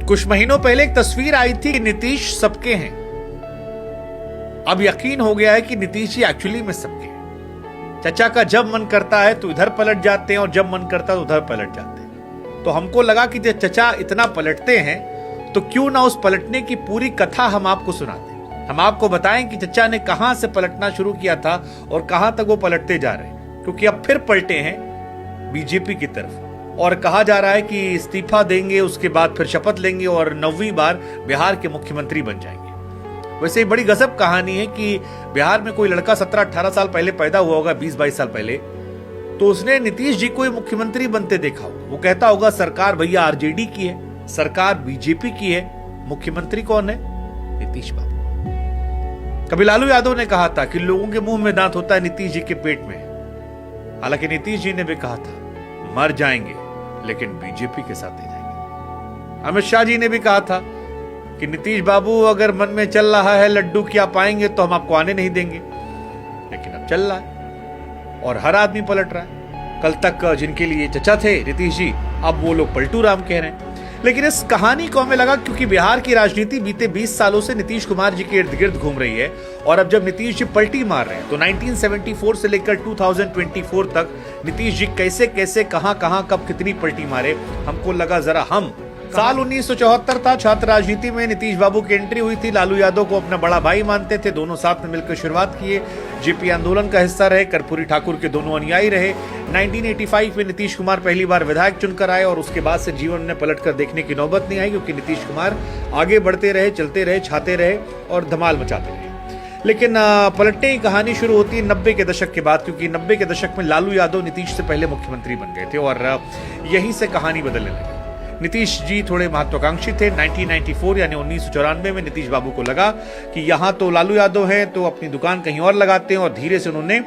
कुछ महीनों पहले एक तस्वीर आई थी कि नीतीश सबके हैं। अब यकीन हो गया है कि नीतीश जी एक्चुअली में सबके हैं। चचा का जब मन करता है तो इधर पलट जाते हैं और जब मन करता है तो उधर पलट जाते हैं। तो हमको लगा कि जब चचा इतना पलटते हैं तो क्यों ना उस पलटने की पूरी कथा हम आपको सुनाते हैं। हम आपको बताएं कि चचा ने कहां से पलटना शुरू किया था और कहां तक वो पलटते जा रहे हैं, क्योंकि अब फिर पलटे हैं बीजेपी की तरफ और कहा जा रहा है कि इस्तीफा देंगे, उसके बाद फिर शपथ लेंगे और 9वीं बार बिहार के मुख्यमंत्री बन जाएंगे। वैसे ही बड़ी गजब कहानी है कि बिहार में कोई लड़का 17-18 साल पहले पैदा हुआ होगा, 20-22 साल पहले, तो उसने नीतीश जी को मुख्यमंत्री बनते देखा होगा। वो कहता होगा सरकार भैया आरजेडी की है, सरकार बीजेपी की है, मुख्यमंत्री कौन है? नीतीश बाबू। कभी लालू यादव ने कहा था कि लोगों के मुंह में दांत होता है, नीतीश जी के पेट में। हालांकि नीतीश जी ने भी कहा था मर जाएंगे लेकिन बीजेपी के साथ ही जाएंगे। अमित शाह जी ने भी कहा था कि नीतीश बाबू अगर मन में चल रहा है लड्डू क्या पाएंगे तो हम आपको आने नहीं देंगे, लेकिन अब चल रहा है और हर आदमी पलट रहा है। कल तक जिनके लिए चचा थे नीतीश जी, अब वो लोग पलटू राम कह रहे हैं। लेकिन इस कहानी को हमें लगा क्योंकि बिहार की राजनीति बीते 20 सालों से नीतीश कुमार जी के इर्द गिर्द घूम रही है और अब जब नीतीश जी पलटी मार रहे हैं तो 1974 से लेकर 2024 तक नीतीश जी कैसे कैसे कहां कहां कब कितनी पलटी मारे, हमको लगा जरा हम साल 1974 था, छात्र राजनीति में नीतीश बाबू की एंट्री हुई थी। लालू यादव को अपना बड़ा भाई मानते थे, दोनों साथ में मिलकर शुरुआत किए, जेपी आंदोलन का हिस्सा रहे, कर्पूरी ठाकुर के दोनों अनुयायी रहे। 1985 में नीतीश कुमार पहली बार विधायक चुनकर आए और उसके बाद से जीवन में पलटकर देखने की नौबत नहीं आई, क्योंकि नीतीश कुमार आगे बढ़ते रहे, चलते रहे, छाते रहे और धमाल मचाते रहे। लेकिन पलटने की कहानी शुरू होती है 90 के दशक के बाद, क्योंकि 90 के दशक में लालू यादव नीतीश से पहले मुख्यमंत्री बन गए थे और यहीं से कहानी बदलने लगी। नीतीश जी थोड़े महत्वाकांक्षी थे। 1994 यानी 1994 में नीतीश बाबू को लगा कि यहां तो लालू यादव हैं तो अपनी दुकान कहीं और लगाते हैं और धीरे से उन्होंने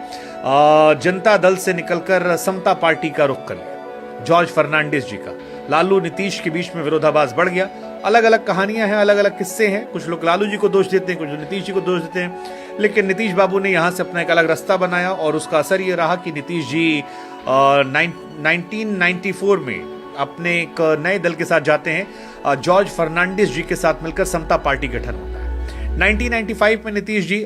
जनता दल से निकलकर समता पार्टी का रुख कर लिया, जॉर्ज फर्नांडिस जी का। लालू नीतीश के बीच में विरोधाभास बढ़ गया। अलग अलग कहानियां हैं, अलग अलग किस्से हैं, कुछ लोग लालू जी को दोष देते हैं, कुछ लोग नीतीश जी को दोष देते हैं, लेकिन नीतीश बाबू ने यहां से अपना एक अलग रास्ता बनाया और उसका असर यह रहा कि नीतीश जी 1994 में अपने एक नए दल के साथ जाते हैं, जॉर्ज फर्नांडिस जी के साथ मिलकर समता पार्टी गठन होता है। 1995 में नीतीश जी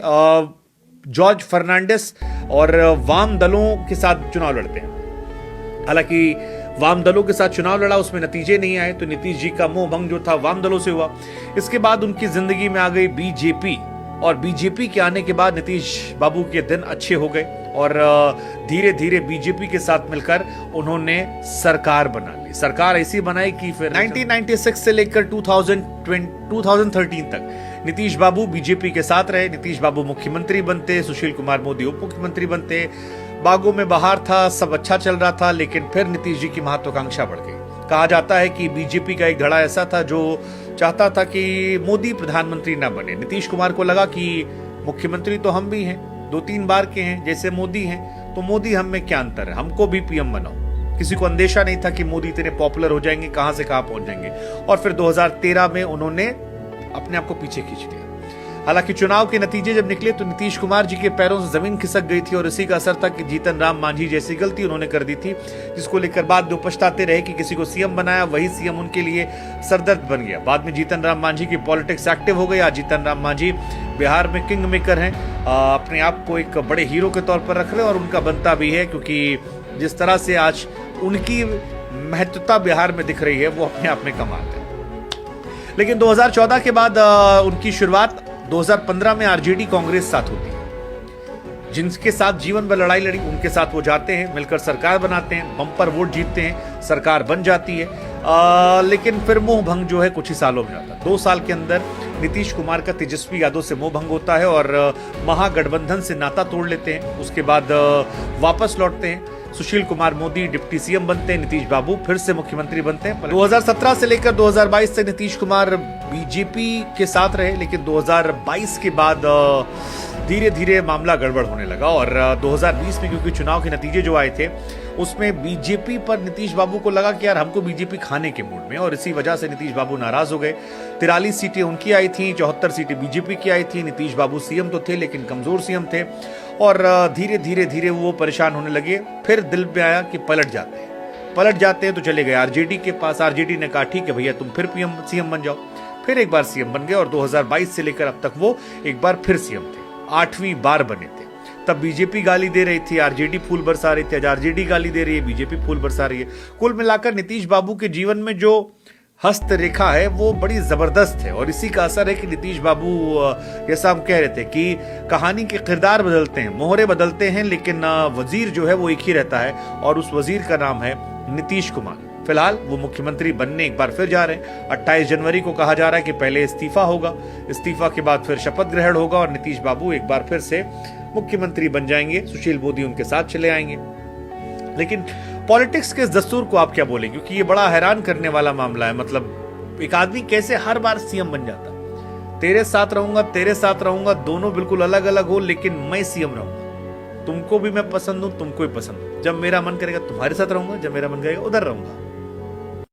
जॉर्ज फर्नांडिस और वाम दलों के साथ चुनाव लड़ते हैं। हालांकि वाम दलों के साथ चुनाव लड़ा, उसमें नतीजे नहीं आए, तो नीतीश जी का मोह भंग जो था वाम दलों से हुआ। इसके बाद उनकी जिंदगी में आ गई बीजेपी और बीजेपी के आने के बाद नीतीश बाबू के दिन अच्छे हो गए और धीरे धीरे बीजेपी के साथ मिलकर उन्होंने सरकार बना ली। सरकार ऐसी बनाई कि फिर 1996 से लेकर 2013 तक नीतीश बाबू बीजेपी के साथ रहे। नीतीश बाबू मुख्यमंत्री बनते, सुशील कुमार मोदी उप मुख्यमंत्री बनते, बागों में बहार था, सब अच्छा चल रहा था। लेकिन फिर नीतीश जी की महत्वाकांक्षा बढ़ गई। कहा जाता है कि बीजेपी का एक धड़ा ऐसा था जो चाहता था कि मोदी प्रधानमंत्री ना बने। नीतीश कुमार को लगा कि मुख्यमंत्री तो हम भी हैं, 2-3 बार के हैं जैसे मोदी हैं, तो मोदी हम में क्या अंतर है, हमको भी पीएम बनाओ। किसी को अंदेशा नहीं था कि मोदी इतने पॉपुलर हो जाएंगे, कहां से कहां पहुंच जाएंगे। और फिर 2013 में उन्होंने अपने आप को पीछे खींच लिया। हालांकि चुनाव के नतीजे जब निकले तो नीतीश कुमार जी के पैरों से जमीन खिसक गई थी और इसी का असर था कि जीतन राम मांझी जैसी गलती उन्होंने कर दी थी, जिसको लेकर बाद में पछताते रहे कि किसी को सीएम बनाया, वही सीएम उनके लिए सरदर्द बन गया। बाद में जीतन राम मांझी की पॉलिटिक्स एक्टिव हो गई। आज जीतन राम मांझी बिहार में किंग मेकर हैं, अपने आप को एक बड़े हीरो के तौर पर रख रहे हैं और उनका बनता भी है, क्योंकि जिस तरह से आज उनकी महत्वता बिहार में दिख रही है वो अपने आप में कमाल है। लेकिन 2014 के बाद उनकी शुरुआत 2015 में आरजेडी कांग्रेस साथ होती है, जिनके साथ जीवन भर लड़ाई लड़ी, उनके साथ वो जाते हैं, मिलकर सरकार बनाते हैं, बम्पर वोट जीतते हैं, सरकार बन जाती है। लेकिन फिर मोह भंग जो है कुछ ही सालों में आता है। 2 साल के अंदर नीतीश कुमार का तेजस्वी यादव से मोह भंग होता है और महागठबंधन से नाता तोड़ लेते हैं। उसके बाद वापस लौटते हैं, सुशील कुमार मोदी डिप्टी सीएम बनते हैं, नीतीश बाबू फिर से मुख्यमंत्री बनते हैं। 2017 से लेकर 2022 तक नीतीश कुमार बीजेपी के साथ रहे, लेकिन 2022 के बाद धीरे धीरे मामला गड़बड़ होने लगा और 2020 में क्योंकि चुनाव के नतीजे जो आए थे उसमें बीजेपी पर नीतीश बाबू को लगा कि यार हमको बीजेपी खाने के मूड में, और इसी वजह से नीतीश बाबू नाराज हो गए। 43 सीटें उनकी आई थी, 74 सीटें बीजेपी की आई थी। नीतीश बाबू सीएम तो थे लेकिन कमजोर सीएम थे और धीरे धीरे वो परेशान होने लगे। फिर दिल में आया कि पलट जाते हैं। पलट जाते हैं तो चले गए आरजेडी के पास। आरजेडी ने कहा ठीक है भैया तुम फिर सीएम बन जाओ। फिर एक बार सीएम बन गए और 2022 से लेकर अब तक वो एक बार फिर सीएम थे, 8वीं बार बने थे। तब बीजेपी गाली दे रही थी, आरजेडी फूल बरसा रही थी। आज आरजेडी गाली दे रही है, बीजेपी फूल बरसा रही है। कुल मिलाकर नीतीश बाबू के जीवन में जो हस्तरेखा है वो बड़ी जबरदस्त है और इसी का असर है कि नीतीश बाबू, जैसा हम कह रहे थे कि कहानी के किरदार बदलते हैं, मोहरे बदलते हैं, लेकिन वजीर जो है वो एक ही रहता है और उस वजीर का नाम है नीतीश कुमार। फिलहाल वो मुख्यमंत्री बनने एक बार फिर जा रहे हैं। 28 जनवरी को कहा जा रहा है कि पहले इस्तीफा होगा, इस्तीफा के बाद फिर शपथ ग्रहण होगा और नीतीश बाबू एक बार फिर से मुख्यमंत्री बन जाएंगे। सुशील मोदी उनके साथ चले आएंगे। लेकिन पॉलिटिक्स के इस दस्तूर को आप क्या बोलेंगे, क्योंकि ये बड़ा हैरान करने वाला मामला है। मतलब एक आदमी कैसे हर बार सीएम बन जाता है? तेरे साथ रहूंगा, दोनों बिल्कुल अलग अलग हो लेकिन मैं सीएम रहूंगा। तुमको भी मैं पसंद हूं, तुमको भी पसंद हूं। जब मेरा मन करेगा तुम्हारे साथ रहूंगा, जब मेरा मन करेगा उधर रहूंगा।